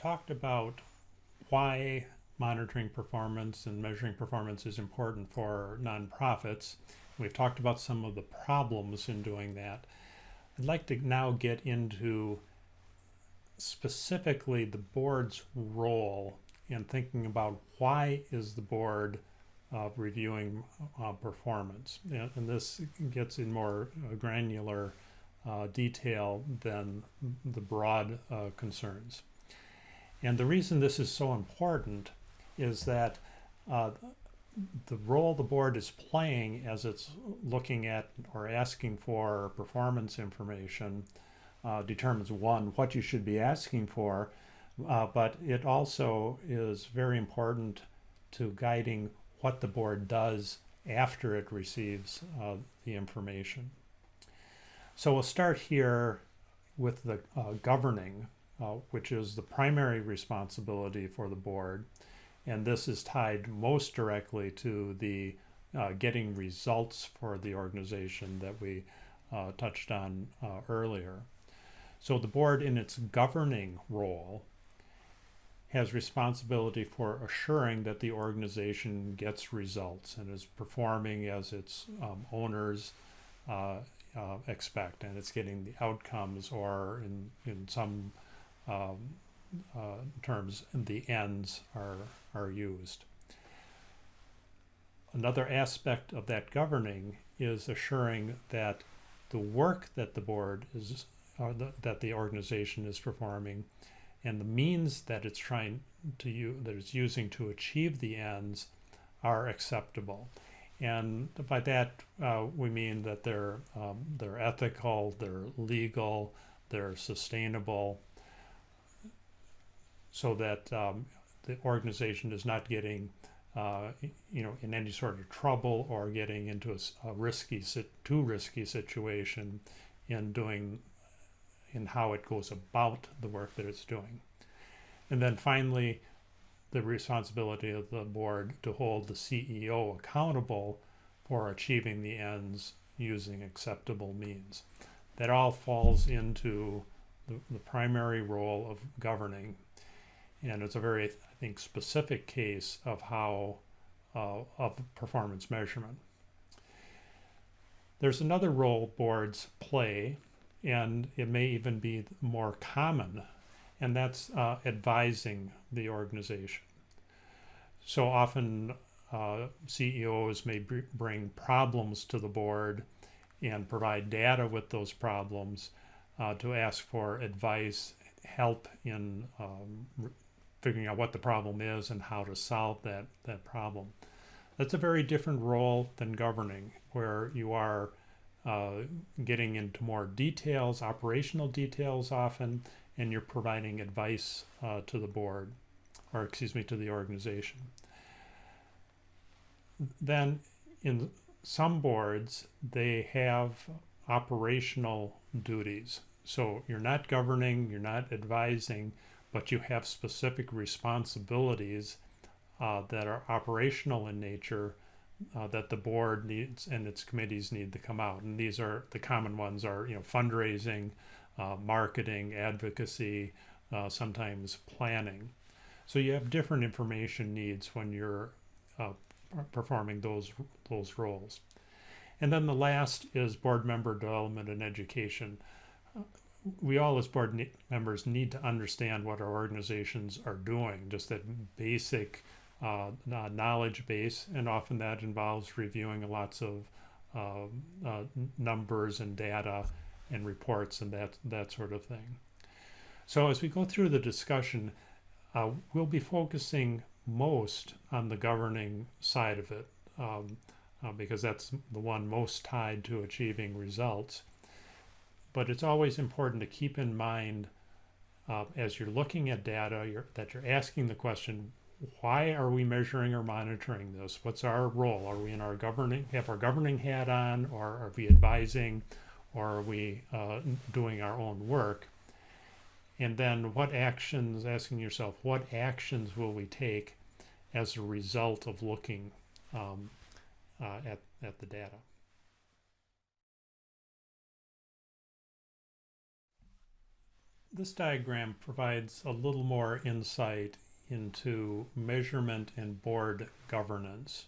talked about why monitoring performance and measuring performance is important for nonprofits. We've talked about some of the problems in doing that. I'd like to now get into specifically the board's role in thinking about why is the board reviewing performance. And this gets in more granular detail than the broad concerns. And the reason this is so important is that the role the board is playing as it's looking at or asking for performance information determines, one, what you should be asking for, but it also is very important to guiding what the board does after it receives the information. So we'll start here with the governing, which is the primary responsibility for the board. And this is tied most directly to the getting results for the organization that we touched on earlier. So the board, in its governing role, has responsibility for assuring that the organization gets results and is performing as its owners expect, and it's getting the outcomes, or in some terms, the ends are used. Another aspect of that governing is assuring that the work that the board is, that the organization is performing, and the means that it's trying to use, that it's using to achieve the ends, are acceptable. And by that we mean that they're ethical, they're legal, they're sustainable, so that the organization is not getting in any sort of trouble or getting into a too risky situation in how it goes about the work that it's doing. And then finally, the responsibility of the board to hold the CEO accountable for achieving the ends using acceptable means. That all falls into the primary role of governing. And it's a very, I think, specific case of how of performance measurement. There's another role boards play, and it may even be more common, and that's advising the organization. So often CEOs may bring problems to the board and provide data with those problems to ask for advice, help in figuring out what the problem is and how to solve that problem. That's a very different role than governing, where you are getting into more details, operational details often, and you're providing advice to the board, or excuse me, to the organization. Then in some boards, they have operational duties. So you're not governing, you're not advising, but you have specific responsibilities that are operational in nature that the board needs and its committees need to come out. And these are the common ones are, fundraising, marketing, advocacy, sometimes planning. So you have different information needs when you're performing those roles. And then the last is board member development and education. We all as board members need to understand what our organizations are doing, just that basic knowledge base, and often that involves reviewing lots of numbers and data and reports and that sort of thing. So as we go through the discussion, we'll be focusing most on the governing side of it because that's the one most tied to achieving results. But it's always important to keep in mind as you're looking at data that you're asking the question, why are we measuring or monitoring this? What's our role? Are we in our have our governing hat on, or are we advising, or are we doing our own work? And then what actions, asking yourself, what actions will we take as a result of looking at the data? This diagram provides a little more insight into measurement and board governance.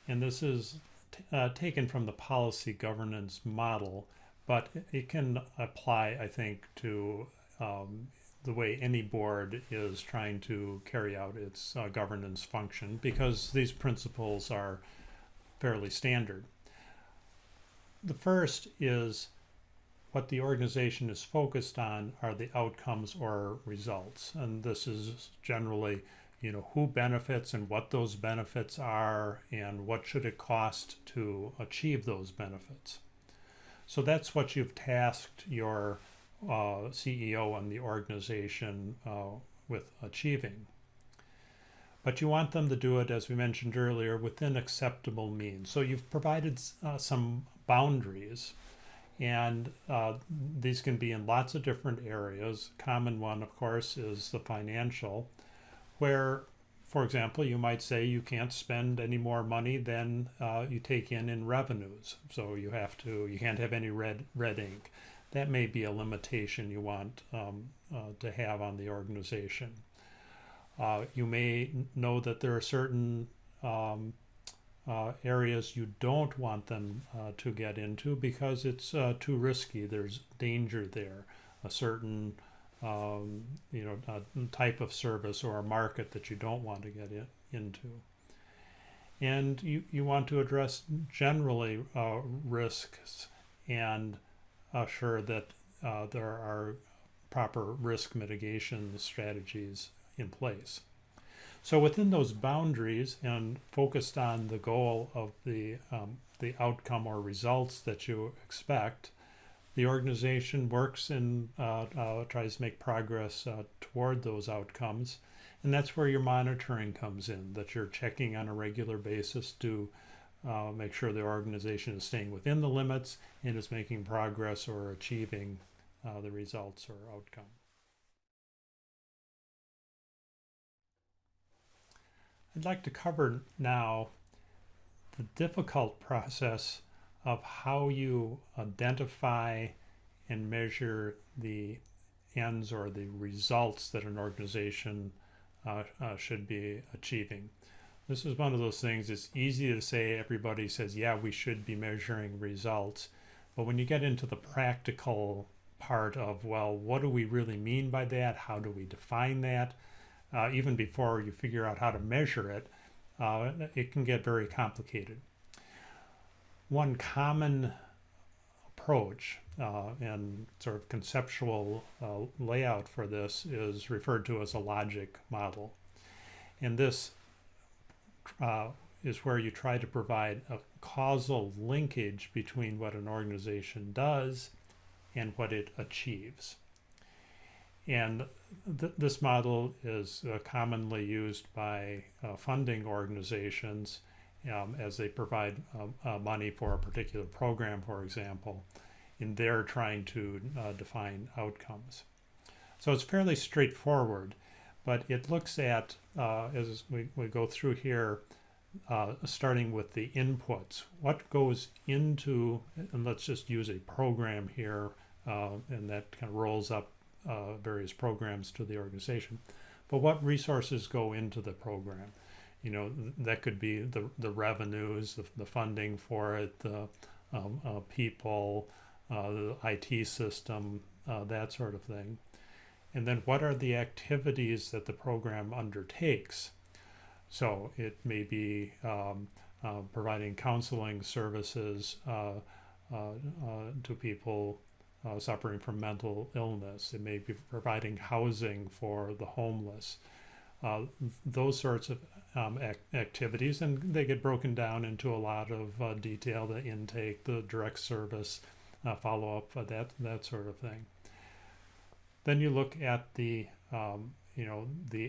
And this is taken from the policy governance model, but it can apply, I think, to the way any board is trying to carry out its governance function, because these principles are fairly standard. The first is what the organization is focused on are the outcomes or results. And this is generally, who benefits and what those benefits are and what should it cost to achieve those benefits. So that's what you've tasked your CEO and the organization with achieving. But you want them to do it, as we mentioned earlier, within acceptable means. So you've provided some boundaries. And these can be in lots of different areas. Common one, of course, is the financial, where, for example, you might say you can't spend any more money than you take in revenues. So you can't have any red ink. That may be a limitation you want to have on the organization. You may know that there are certain areas you don't want them to get into because it's too risky. There's danger there, a certain type of service or a market that you don't want to get into. And you want to address generally risks and assure that there are proper risk mitigation strategies in place. So within those boundaries and focused on the goal of the outcome or results that you expect, the organization works and tries to make progress toward those outcomes. And that's where your monitoring comes in, that you're checking on a regular basis to make sure the organization is staying within the limits and is making progress or achieving the results or outcome. I'd like to cover now the difficult process of how you identify and measure the ends or the results that an organization should be achieving. This is one of those things, it's easy to say, everybody says, yeah, we should be measuring results. But when you get into the practical part of, well, what do we really mean by that? How do we define that? Even before you figure out how to measure it, it can get very complicated. One common approach and sort of conceptual layout for this is referred to as a logic model. And this is where you try to provide a causal linkage between what an organization does and what it achieves. And this model is commonly used by funding organizations as they provide money for a particular program, for example, and they're trying to define outcomes. So it's fairly straightforward, but it looks at, as we go through here, starting with the inputs, what goes into, and let's just use a program here, and that kind of rolls up various programs to the organization, but what resources go into the program? That could be the revenues, the funding for it, the people, the IT system, that sort of thing. And then what are the activities that the program undertakes? So it may be providing counseling services to people suffering from mental illness. It may be providing housing for the homeless. Those sorts of activities, and they get broken down into a lot of detail, the intake, the direct service, follow-up, that sort of thing. Then you look at the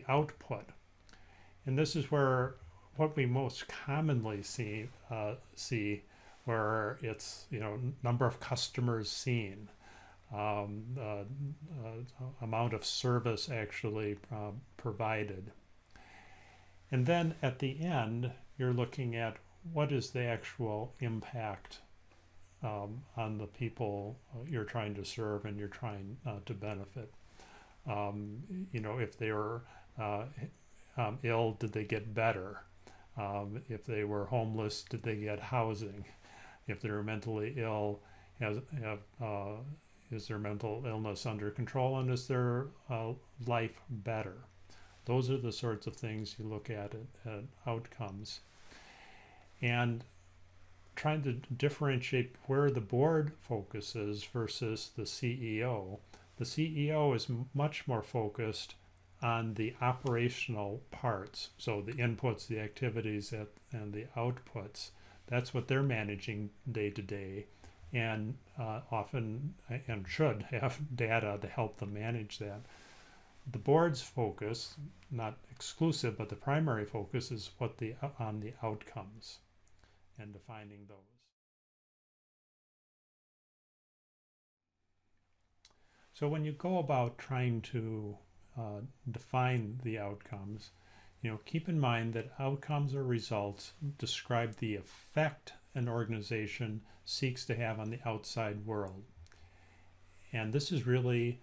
output. And this is where what we most commonly see where it's, number of customers seen, amount of service actually provided. And then at the end, you're looking at what is the actual impact on the people you're trying to serve and you're trying to benefit. If they were ill, did they get better? If they were homeless, did they get housing? If they're mentally ill, is their mental illness under control, and is their life better? Those are the sorts of things you look at outcomes. And trying to differentiate where the board focuses versus the CEO. The CEO is much more focused on the operational parts, so the inputs, the activities, and the outputs. That's what they're managing day to day, and often and should have data to help them manage that. The board's focus, not exclusive, but the primary focus is on the outcomes and defining those. So when you go about trying to define the outcomes, keep in mind that outcomes or results describe the effect an organization seeks to have on the outside world. And this is really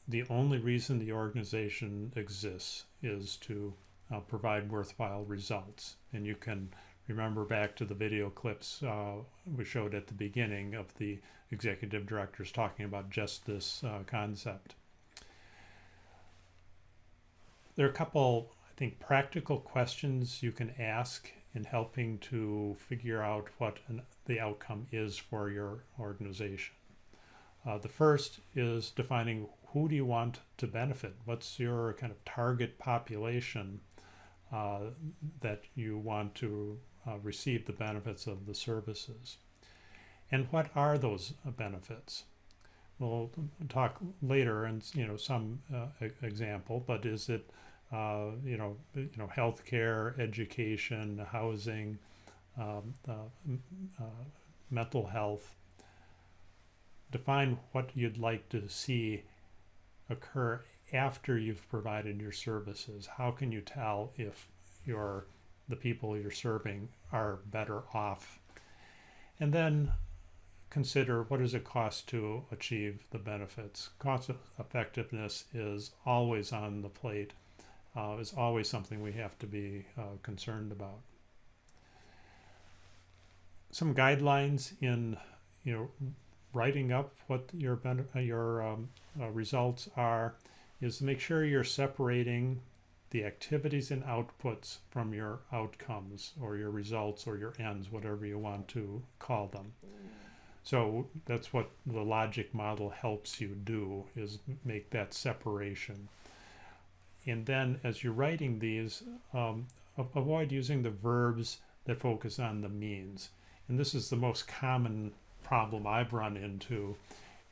the only reason the organization exists, is to provide worthwhile results. And you can remember back to the video clips we showed at the beginning of the executive directors talking about just this concept. There are a couple, I think, practical questions you can ask in helping to figure out what the outcome is for your organization. The first is defining who do you want to benefit? What's your kind of target population that you want to receive the benefits of the services? And what are those benefits? We'll talk later and some example, but is it healthcare, education, housing, mental health? Define what you'd like to see occur after you've provided your services. How can you tell if the people you're serving are better off? And then consider, what does it cost to achieve the benefits? Cost effectiveness is always on the plate, is always something we have to be concerned about. Some guidelines in writing up what your results are is to make sure you're separating the activities and outputs from your outcomes or your results or your ends, whatever you want to call them. So that's what the logic model helps you do, is make that separation. And then as you're writing these, avoid using the verbs that focus on the means. And this is the most common problem I've run into,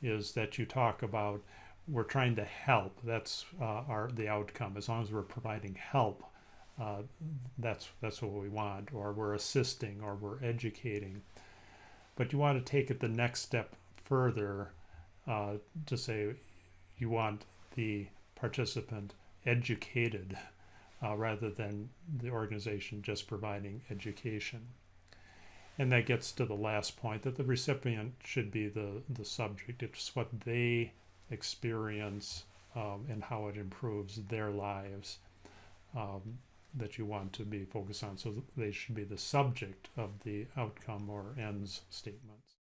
is that you talk about, we're trying to help. That's the outcome. As long as we're providing help, that's what we want, or we're assisting, or we're educating. But you want to take it the next step further to say you want the participant educated rather than the organization just providing education. And that gets to the last point, that the recipient should be the subject. It's what they experience and how it improves their lives that you want to be focused on. So they should be the subject of the outcome or ends statements.